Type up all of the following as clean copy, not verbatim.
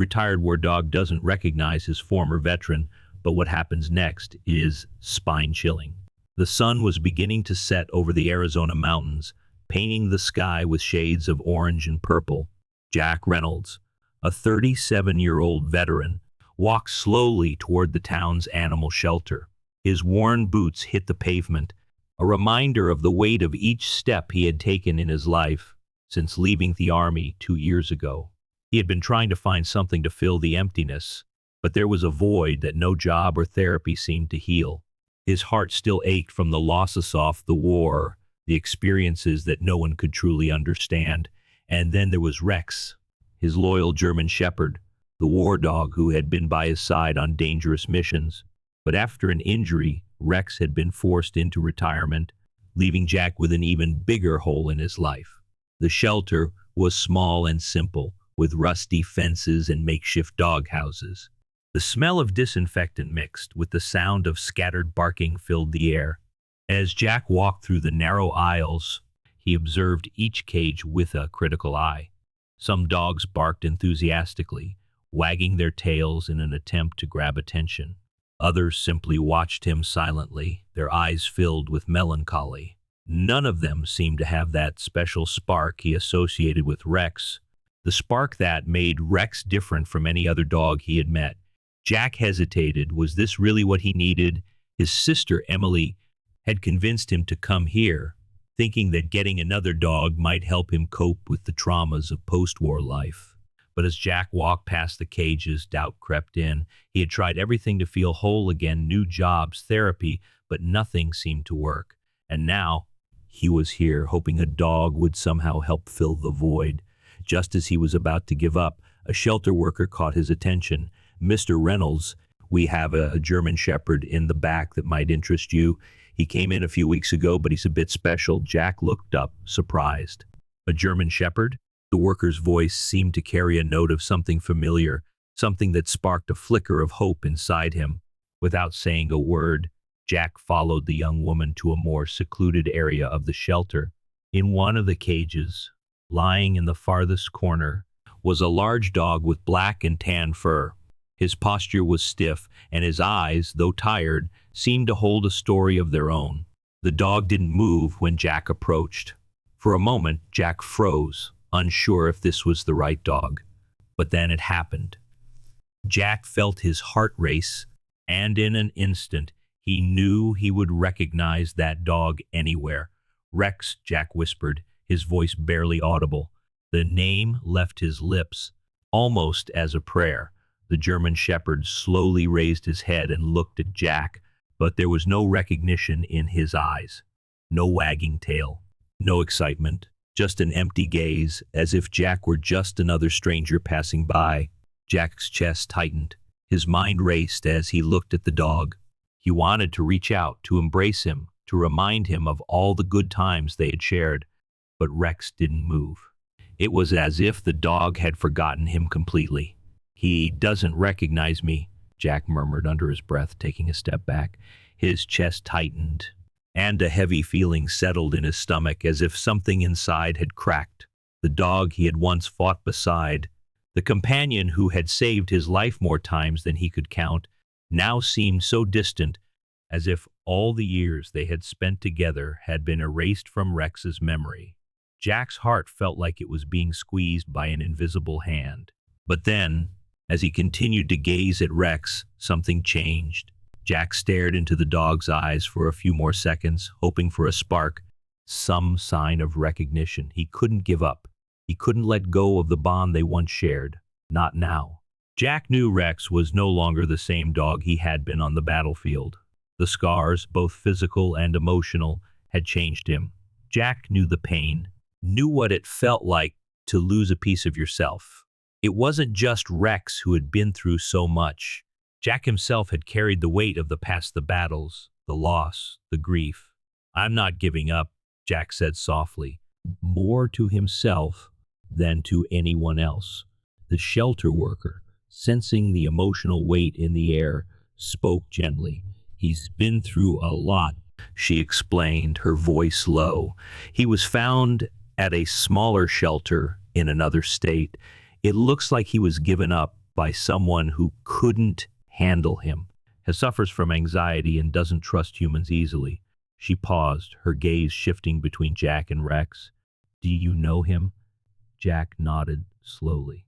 retired war dog doesn't recognize his former veteran, but what happens next is spine-chilling. The sun was beginning to set over the Arizona mountains, painting the sky with shades of orange and purple. Jack Reynolds, a 37-year-old veteran, walked slowly toward the town's animal shelter. His worn boots hit the pavement, a reminder of the weight of each step he had taken in his life since leaving the Army 2 years ago. He had been trying to find something to fill the emptiness, but there was a void that no job or therapy seemed to heal. His heart still ached from the losses of the war, the experiences that no one could truly understand. And then there was Rex, his loyal German shepherd, the war dog who had been by his side on dangerous missions. But after an injury, Rex had been forced into retirement, leaving Jack with an even bigger hole in his life. The shelter was small and simple, with rusty fences and makeshift dog houses. The smell of disinfectant mixed with the sound of scattered barking filled the air. As Jack walked through the narrow aisles, he observed each cage with a critical eye. Some dogs barked enthusiastically, wagging their tails in an attempt to grab attention. Others simply watched him silently, their eyes filled with melancholy. None of them seemed to have that special spark he associated with Rex, the spark that made Rex different from any other dog he had met. Jack hesitated. Was this really what he needed? His sister, Emily, had convinced him to come here, thinking that getting another dog might help him cope with the traumas of post-war life. But as Jack walked past the cages, doubt crept in. He had tried everything to feel whole again, new jobs, therapy, but nothing seemed to work. And now he was here, hoping a dog would somehow help fill the void. Just as he was about to give up, a shelter worker caught his attention. "Mr. Reynolds, we have a German Shepherd in the back that might interest you. He came in a few weeks ago, but he's a bit special." Jack looked up, surprised. "A German Shepherd?" The worker's voice seemed to carry a note of something familiar, something that sparked a flicker of hope inside him. Without saying a word, Jack followed the young woman to a more secluded area of the shelter. In one of the cages, lying in the farthest corner, was a large dog with black and tan fur. His posture was stiff, and his eyes, though tired, seemed to hold a story of their own. The dog didn't move when Jack approached. For a moment, Jack froze, unsure if this was the right dog. But then it happened. Jack felt his heart race, and in an instant, he knew he would recognize that dog anywhere. "Rex," Jack whispered, his voice barely audible. The name left his lips, almost as a prayer. The German Shepherd slowly raised his head and looked at Jack, but there was no recognition in his eyes. No wagging tail, no excitement, just an empty gaze, as if Jack were just another stranger passing by. Jack's chest tightened. His mind raced as he looked at the dog. He wanted to reach out, to embrace him, to remind him of all the good times they had shared, but Rex didn't move. It was as if the dog had forgotten him completely. "He doesn't recognize me," Jack murmured under his breath, taking a step back. His chest tightened, and a heavy feeling settled in his stomach, as if something inside had cracked. The dog he had once fought beside, the companion who had saved his life more times than he could count, now seemed so distant, as if all the years they had spent together had been erased from Rex's memory. Jack's heart felt like it was being squeezed by an invisible hand. But then, as he continued to gaze at Rex, something changed. Jack stared into the dog's eyes for a few more seconds, hoping for a spark, some sign of recognition. He couldn't give up. He couldn't let go of the bond they once shared. Not now. Jack knew Rex was no longer the same dog he had been on the battlefield. The scars, both physical and emotional, had changed him. Jack knew the pain, knew what it felt like to lose a piece of yourself. It wasn't just Rex who had been through so much. Jack himself had carried the weight of the past, the battles, the loss, the grief. "I'm not giving up," Jack said softly, more to himself than to anyone else. The shelter worker, sensing the emotional weight in the air, spoke gently. "He's been through a lot," she explained, her voice low. "He was found at a smaller shelter in another state. It looks like he was given up, by someone who couldn't handle him, who suffers from anxiety and doesn't trust humans easily. She paused, her gaze shifting between Jack and Rex. Do you know him? Jack nodded slowly.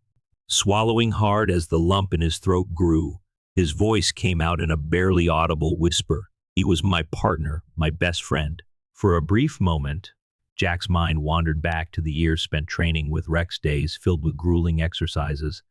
Swallowing hard as the lump in his throat grew, his voice came out in a barely audible whisper. He was my partner, my best friend. For a brief moment, Jack's mind wandered back to the years spent training with Rex, days filled with grueling exercises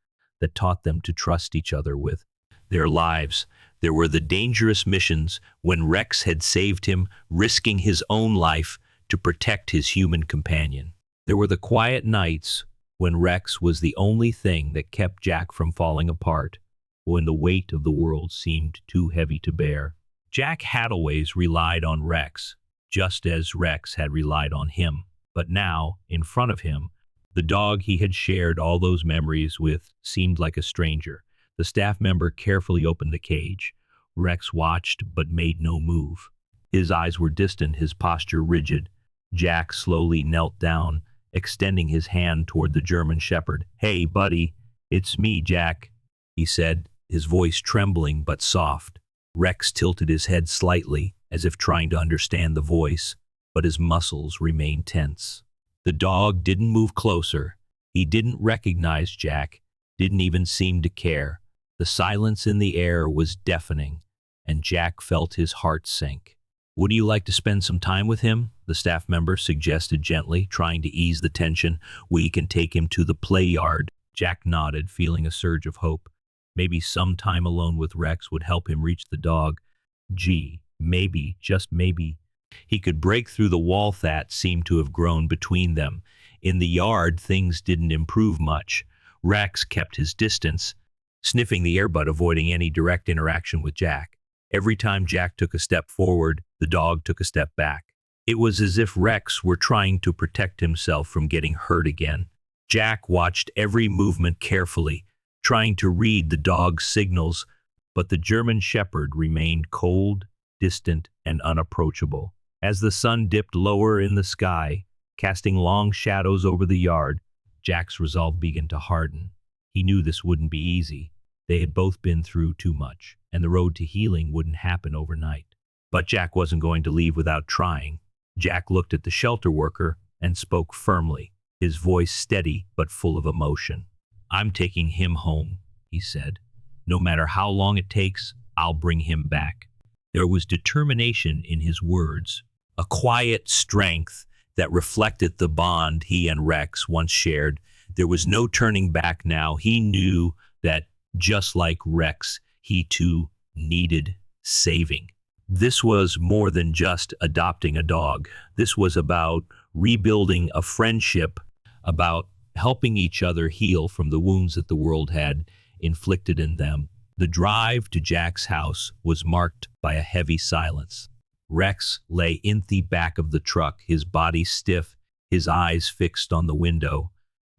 that taught them to trust each other with their lives. There were the dangerous missions when Rex had saved him, risking his own life to protect his human companion. There were the quiet nights when Rex was the only thing that kept Jack from falling apart, when the weight of the world seemed too heavy to bear. Jack had always relied on Rex, just as Rex had relied on him. But now, in front of him, the dog he had shared all those memories with seemed like a stranger. The staff member carefully opened the cage. Rex watched but made no move. His eyes were distant, his posture rigid. Jack slowly knelt down, extending his hand toward the German Shepherd. Hey, buddy, it's me, Jack, he said, his voice trembling but soft. Rex tilted his head slightly, as if trying to understand the voice, but his muscles remained tense. The dog didn't move closer. He didn't recognize Jack, didn't even seem to care. The silence in the air was deafening, and Jack felt his heart sink. Would you like to spend some time with him? The staff member suggested gently, trying to ease the tension. We can take him to the play yard. Jack nodded, feeling a surge of hope. Maybe some time alone with Rex would help him reach the dog. Gee, maybe, just maybe, he could break through the wall that seemed to have grown between them. In the yard, things didn't improve much. Rex kept his distance, sniffing the air but avoiding any direct interaction with Jack. Every time Jack took a step forward, the dog took a step back. It was as if Rex were trying to protect himself from getting hurt again. Jack watched every movement carefully, trying to read the dog's signals, but the German Shepherd remained cold, distant, and unapproachable. As the sun dipped lower in the sky, casting long shadows over the yard, Jack's resolve began to harden. He knew this wouldn't be easy. They had both been through too much, and the road to healing wouldn't happen overnight. But Jack wasn't going to leave without trying. Jack looked at the shelter worker and spoke firmly, his voice steady but full of emotion. I'm taking him home, he said. No matter how long it takes, I'll bring him back. There was determination in his words, a quiet strength that reflected the bond he and Rex once shared. There was no turning back now. He knew that, just like Rex, he too needed saving. This was more than just adopting a dog. This was about rebuilding a friendship, about helping each other heal from the wounds that the world had inflicted in them. The drive to Jack's house was marked by a heavy silence. Rex lay in the back of the truck, his body stiff, his eyes fixed on the window.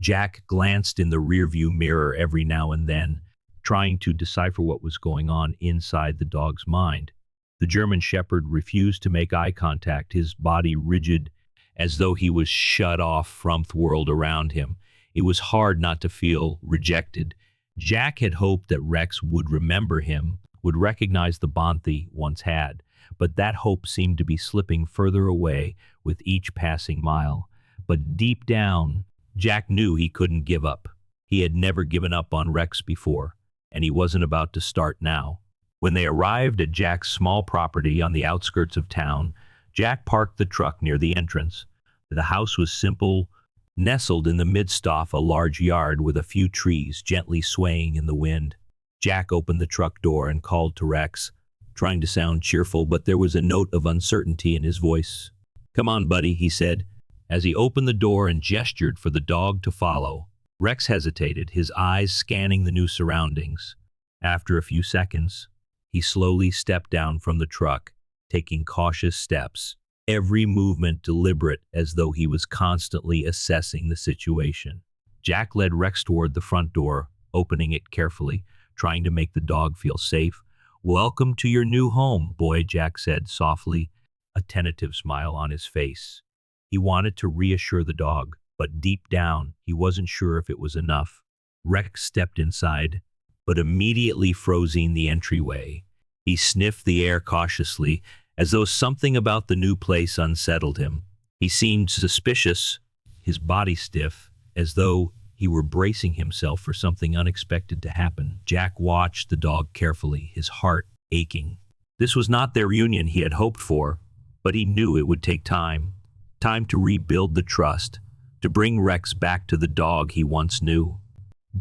Jack glanced in the rearview mirror every now and then, trying to decipher what was going on inside the dog's mind. The German Shepherd refused to make eye contact, his body rigid, as though he was shut off from the world around him. It was hard not to feel rejected. Jack had hoped that Rex would remember him, would recognize the bond they once had, but that hope seemed to be slipping further away with each passing mile. But deep down, Jack knew he couldn't give up. He had never given up on Rex before, and he wasn't about to start now. When they arrived at Jack's small property on the outskirts of town, Jack parked the truck near the entrance. The house was simple, nestled in the midst of a large yard with a few trees gently swaying in the wind. Jack opened the truck door and called to Rex, trying to sound cheerful, but there was a note of uncertainty in his voice. Come on, buddy, he said, as he opened the door and gestured for the dog to follow. Rex hesitated, his eyes scanning the new surroundings. After a few seconds, he slowly stepped down from the truck, taking cautious steps, every movement deliberate as though he was constantly assessing the situation. Jack led Rex toward the front door, opening it carefully, trying to make the dog feel safe. Welcome to your new home, boy, Jack said softly, a tentative smile on his face. He wanted to reassure the dog, but deep down, he wasn't sure if it was enough. Rex stepped inside, but immediately froze the entryway. He sniffed the air cautiously, as though something about the new place unsettled him. He seemed suspicious, his body stiff, as though he were bracing himself for something unexpected to happen. Jack watched the dog carefully, his heart aching. This was not the reunion he had hoped for, but he knew it would take time. Time to rebuild the trust, to bring Rex back to the dog he once knew.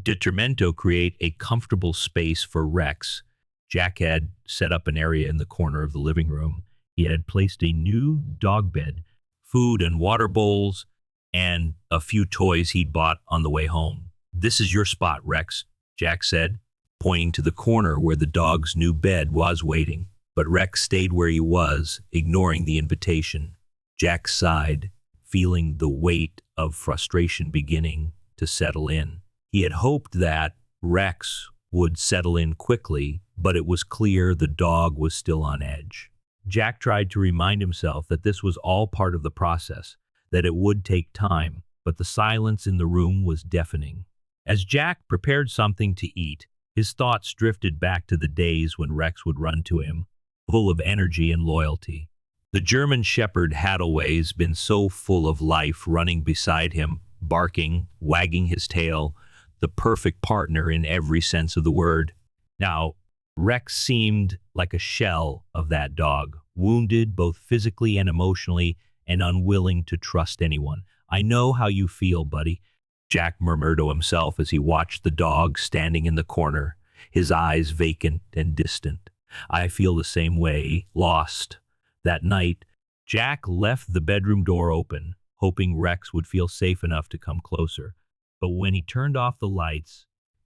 Determined to create a comfortable space for Rex, Jack had set up an area in the corner of the living room. He had placed a new dog bed, food and water bowls, and a few toys he'd bought on the way home. "This is your spot, Rex," Jack said, pointing to the corner where the dog's new bed was waiting. But Rex stayed where he was, ignoring the invitation. Jack sighed, feeling the weight of frustration beginning to settle in. He had hoped that Rex would settle in quickly, but it was clear the dog was still on edge. Jack tried to remind himself that this was all part of the process, that it would take time, but the silence in the room was deafening. As Jack prepared something to eat, his thoughts drifted back to the days when Rex would run to him, full of energy and loyalty. The German Shepherd had always been so full of life, running beside him, barking, wagging his tail, the perfect partner in every sense of the word. Now, Rex seemed like a shell of that dog, wounded both physically and emotionally, and unwilling to trust anyone. "I know how you feel, buddy," Jack murmured to himself as he watched the dog standing in the corner, his eyes vacant and distant. "I feel the same way, lost." That night, Jack left the bedroom door open, hoping Rex would feel safe enough to come closer. But when he turned off the lights,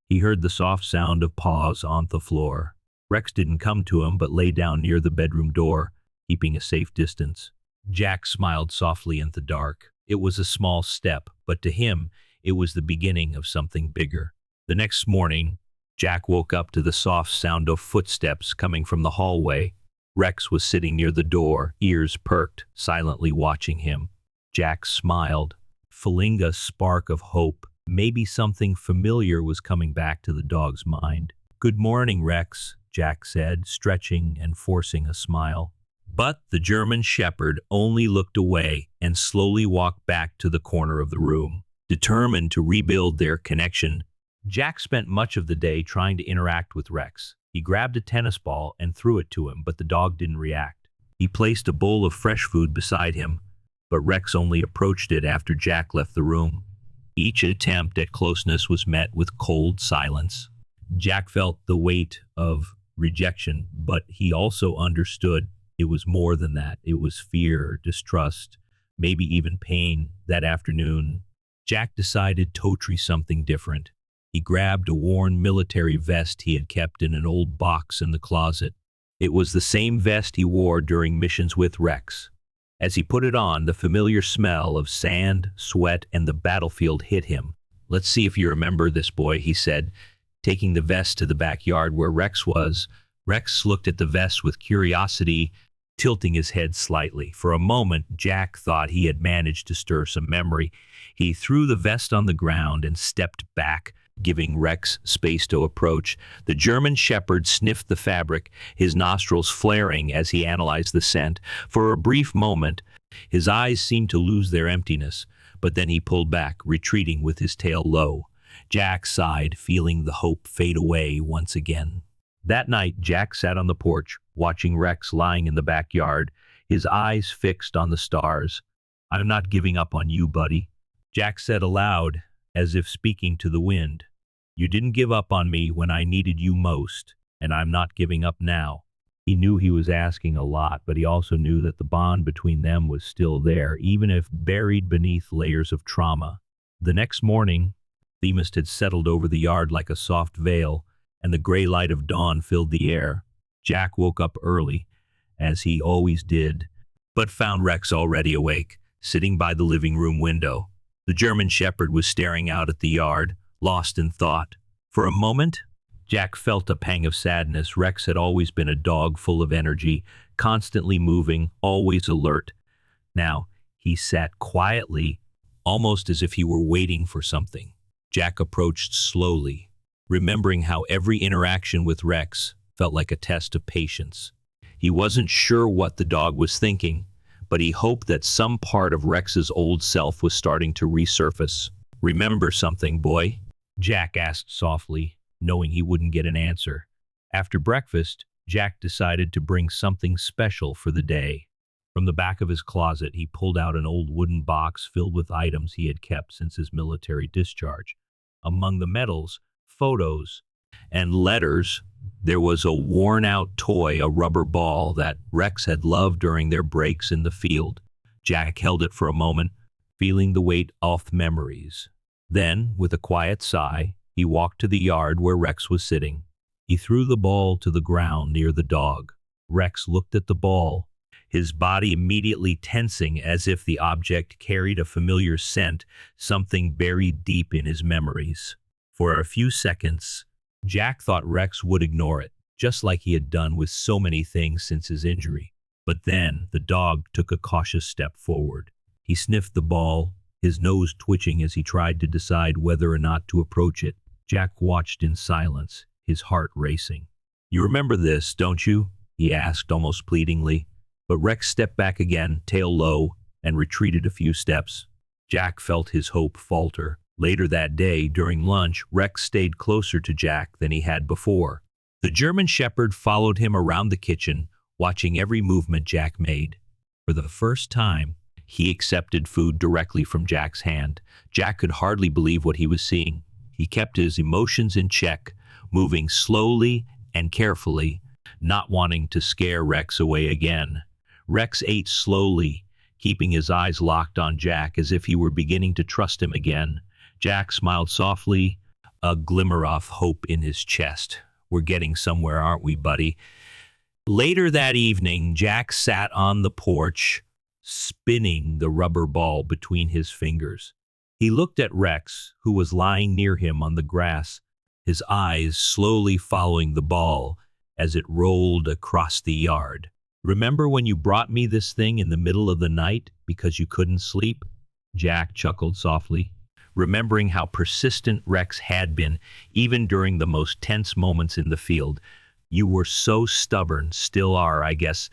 he heard the soft sound of paws on the floor. Rex didn't come to him, but lay down near the bedroom door, keeping a safe distance. Jack smiled softly in the dark. It was a small step, but to him, it was the beginning of something bigger. The next morning, Jack woke up to the soft sound of footsteps coming from the hallway. Rex was sitting near the door, ears perked, silently watching him. Jack smiled, feeling a spark of hope. Maybe something familiar was coming back to the dog's mind. "Good morning, Rex," Jack said, stretching and forcing a smile. But the German Shepherd only looked away and slowly walked back to the corner of the room. Determined to rebuild their connection, Jack spent much of the day trying to interact with Rex. He grabbed a tennis ball and threw it to him, but the dog didn't react. He placed a bowl of fresh food beside him, but Rex only approached it after Jack left the room. Each attempt at closeness was met with cold silence. Jack felt the weight of rejection, but he also understood it was more than that. It was fear, distrust, maybe even pain. That afternoon, Jack decided to try something different. He grabbed a worn military vest he had kept in an old box in the closet. It was the same vest he wore during missions with Rex. As he put it on, the familiar smell of sand, sweat, and the battlefield hit him. "Let's see if you remember this, boy," he said, taking the vest to the backyard where Rex was. Rex looked at the vest with curiosity, tilting his head slightly. For a moment, Jack thought he had managed to stir some memory. He threw the vest on the ground and stepped back, giving Rex space to approach. The German Shepherd sniffed the fabric, his nostrils flaring as he analyzed the scent. For a brief moment, his eyes seemed to lose their emptiness, but then he pulled back, retreating with his tail low. Jack sighed, feeling the hope fade away once again. That night, Jack sat on the porch, watching Rex lying in the backyard, his eyes fixed on the stars. "I'm not giving up on you, buddy," Jack said aloud, as if speaking to the wind. "You didn't give up on me when I needed you most, and I'm not giving up now." He knew he was asking a lot, but he also knew that the bond between them was still there, even if buried beneath layers of trauma. The next morning, the mist had settled over the yard like a soft veil, and the gray light of dawn filled the air. Jack woke up early, as he always did, but found Rex already awake, sitting by the living room window. The German Shepherd was staring out at the yard, lost in thought. For a moment, Jack felt a pang of sadness. Rex had always been a dog full of energy, constantly moving, always alert. Now, he sat quietly, almost as if he were waiting for something. Jack approached slowly, remembering how every interaction with Rex felt like a test of patience. He wasn't sure what the dog was thinking, but he hoped that some part of Rex's old self was starting to resurface. "Remember something, boy?" Jack asked softly, knowing he wouldn't get an answer. After breakfast, Jack decided to bring something special for the day. From the back of his closet, he pulled out an old wooden box filled with items he had kept since his military discharge. Among the medals, photos, and letters, there was a worn-out toy, a rubber ball that Rex had loved during their breaks in the field. Jack held it for a moment, feeling the weight off memories. Then, with a quiet sigh, he walked to the yard where Rex was sitting. He threw the ball to the ground near the dog. Rex looked at the ball, his body immediately tensing as if the object carried a familiar scent, something buried deep in his memories. For a few seconds, Jack thought Rex would ignore it, just like he had done with so many things since his injury. But then the dog took a cautious step forward. He sniffed the ball, his nose twitching as he tried to decide whether or not to approach it. Jack watched in silence, his heart racing. "You remember this, don't you?" he asked almost pleadingly. But Rex stepped back again, tail low, and retreated a few steps. Jack felt his hope falter. Later that day, during lunch, Rex stayed closer to Jack than he had before. The German Shepherd followed him around the kitchen, watching every movement Jack made. For the first time, he accepted food directly from Jack's hand. Jack could hardly believe what he was seeing. He kept his emotions in check, moving slowly and carefully, not wanting to scare Rex away again. Rex ate slowly, keeping his eyes locked on Jack as if he were beginning to trust him again. Jack smiled softly, a glimmer of hope in his chest. "We're getting somewhere, aren't we, buddy?" Later that evening, Jack sat on the porch, spinning the rubber ball between his fingers. He looked at Rex, who was lying near him on the grass, his eyes slowly following the ball as it rolled across the yard. "Remember when you brought me this thing in the middle of the night because you couldn't sleep?" Jack chuckled softly, remembering how persistent Rex had been, even during the most tense moments in the field. "You were so stubborn, still are, I guess,"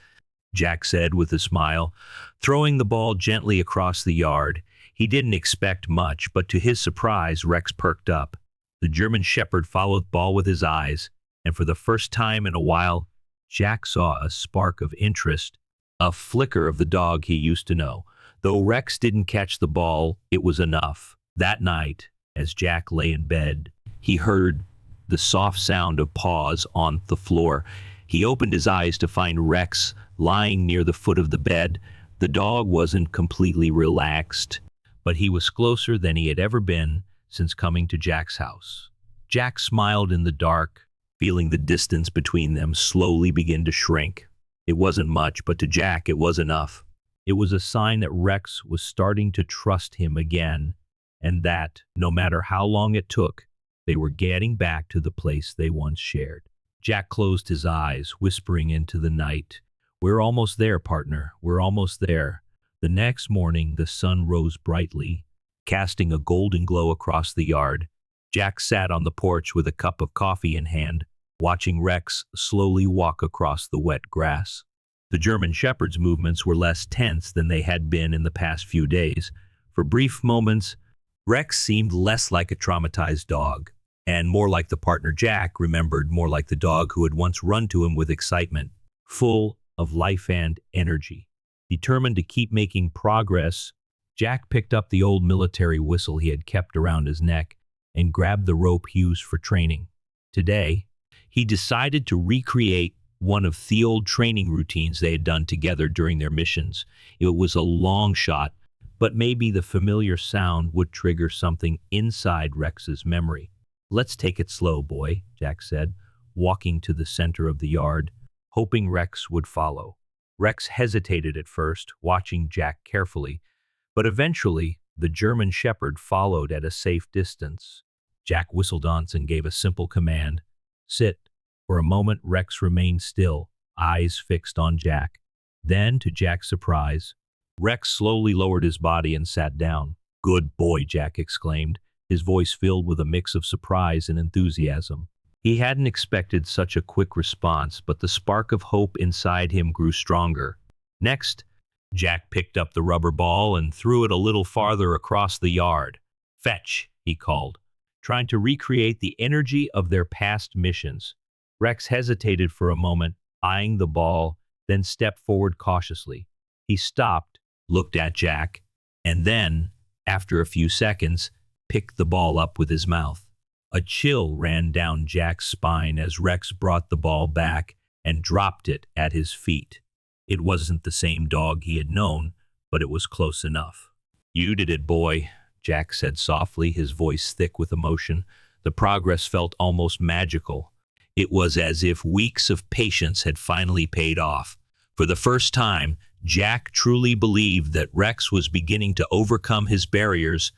Jack said with a smile, throwing the ball gently across the yard. He didn't expect much, but to his surprise, Rex perked up. The German Shepherd followed the ball with his eyes, and for the first time in a while, Jack saw a spark of interest, a flicker of the dog he used to know. Though Rex didn't catch the ball, it was enough. That night, as Jack lay in bed, he heard the soft sound of paws on the floor. He opened his eyes to find Rex lying near the foot of the bed. The dog wasn't completely relaxed, but he was closer than he had ever been since coming to Jack's house. Jack smiled in the dark, feeling the distance between them slowly begin to shrink. It wasn't much, but to Jack it was enough. It was a sign that Rex was starting to trust him again, and that, no matter how long it took, they were getting back to the place they once shared. Jack closed his eyes, whispering into the night, "We're almost there, partner. We're almost there." The next morning, the sun rose brightly, casting a golden glow across the yard. Jack sat on the porch with a cup of coffee in hand, watching Rex slowly walk across the wet grass. The German Shepherd's movements were less tense than they had been in the past few days. For brief moments, Rex seemed less like a traumatized dog, and more like the partner Jack remembered, more like the dog who had once run to him with excitement, full of life and energy. Determined to keep making progress, Jack picked up the old military whistle he had kept around his neck and grabbed the rope he used for training. Today, he decided to recreate one of the old training routines they had done together during their missions. It was a long shot, but maybe the familiar sound would trigger something inside Rex's memory. "Let's take it slow, boy," Jack said, walking to the center of the yard, hoping Rex would follow. Rex hesitated at first, watching Jack carefully, but eventually the German Shepherd followed at a safe distance. Jack whistled once and gave a simple command, "Sit." For a moment, Rex remained still, eyes fixed on Jack. Then, to Jack's surprise, Rex slowly lowered his body and sat down. "Good boy," Jack exclaimed, his voice filled with a mix of surprise and enthusiasm. He hadn't expected such a quick response, but the spark of hope inside him grew stronger. Next, Jack picked up the rubber ball and threw it a little farther across the yard. "Fetch," he called, trying to recreate the energy of their past missions. Rex hesitated for a moment, eyeing the ball, then stepped forward cautiously. He stopped, looked at Jack, and then, after a few seconds, picked the ball up with his mouth. A chill ran down Jack's spine as Rex brought the ball back and dropped it at his feet. It wasn't the same dog he had known, but it was close enough. "You did it, boy," Jack said softly, his voice thick with emotion. The progress felt almost magical. It was as if weeks of patience had finally paid off. For the first time, Jack truly believed that Rex was beginning to overcome his barriers,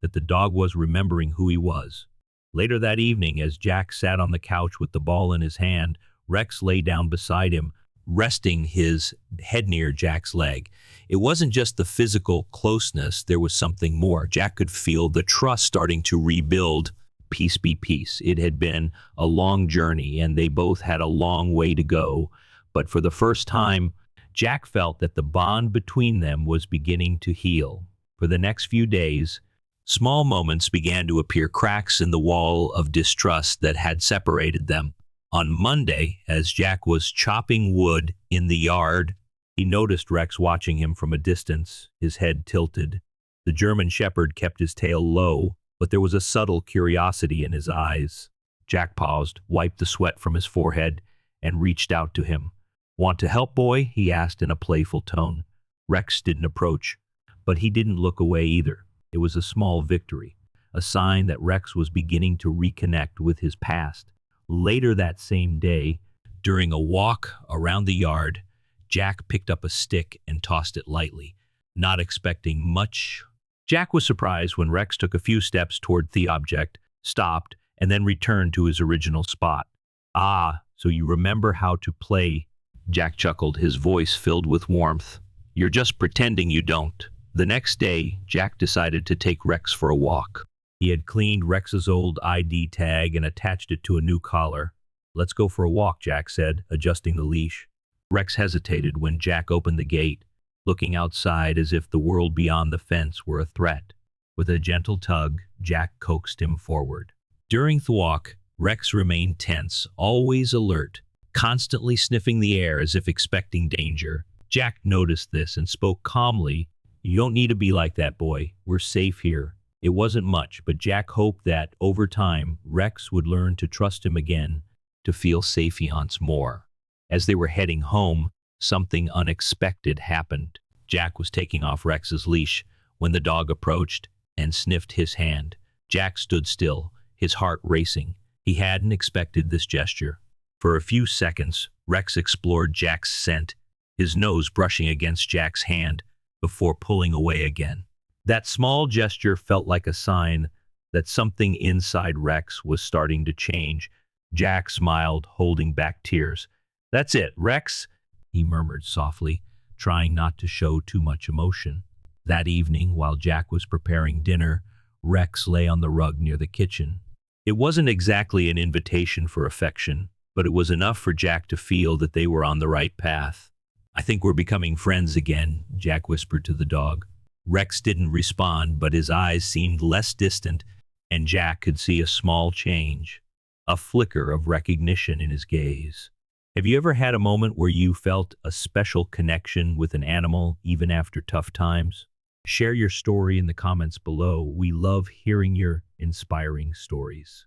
that the dog was remembering who he was. Later that evening, as Jack sat on the couch with the ball in his hand, Rex lay down beside him, resting his head near Jack's leg. It wasn't just the physical closeness, there was something more. Jack could feel the trust starting to rebuild. Peace be peace. It had been a long journey, and they both had a long way to go. But for the first time, Jack felt that the bond between them was beginning to heal. For the next few days, small moments began to appear, cracks in the wall of distrust that had separated them. On Monday, as Jack was chopping wood in the yard, he noticed Rex watching him from a distance, his head tilted. The German Shepherd kept his tail low, but there was a subtle curiosity in his eyes. Jack paused, wiped the sweat from his forehead, and reached out to him. "Want to help, boy?" he asked in a playful tone. Rex didn't approach, but he didn't look away either. It was a small victory, a sign that Rex was beginning to reconnect with his past. Later that same day, during a walk around the yard, Jack picked up a stick and tossed it lightly, not expecting much. Jack was surprised when Rex took a few steps toward the object, stopped, and then returned to his original spot. "Ah, so you remember how to play," Jack chuckled, his voice filled with warmth. "You're just pretending you don't." The next day, Jack decided to take Rex for a walk. He had cleaned Rex's old ID tag and attached it to a new collar. "Let's go for a walk," Jack said, adjusting the leash. Rex hesitated when Jack opened the gate, looking outside as if the world beyond the fence were a threat. With a gentle tug, Jack coaxed him forward. During the walk, Rex remained tense, always alert, constantly sniffing the air as if expecting danger. Jack noticed this and spoke calmly. "You don't need to be like that, boy. We're safe here." It wasn't much, but Jack hoped that, over time, Rex would learn to trust him again, to feel safe once more. As they were heading home, something unexpected happened. Jack was taking off Rex's leash when the dog approached and sniffed his hand. Jack stood still, his heart racing. He hadn't expected this gesture. For a few seconds, Rex explored Jack's scent, his nose brushing against Jack's hand, before pulling away again. That small gesture felt like a sign that something inside Rex was starting to change. Jack smiled, holding back tears. "That's it, Rex," he murmured softly, trying not to show too much emotion. That evening, while Jack was preparing dinner, Rex lay on the rug near the kitchen. It wasn't exactly an invitation for affection, but it was enough for Jack to feel that they were on the right path. "I think we're becoming friends again," Jack whispered to the dog. Rex didn't respond, but his eyes seemed less distant, and Jack could see a small change, a flicker of recognition in his gaze. Have you ever had a moment where you felt a special connection with an animal, even after tough times? Share your story in the comments below. We love hearing your inspiring stories.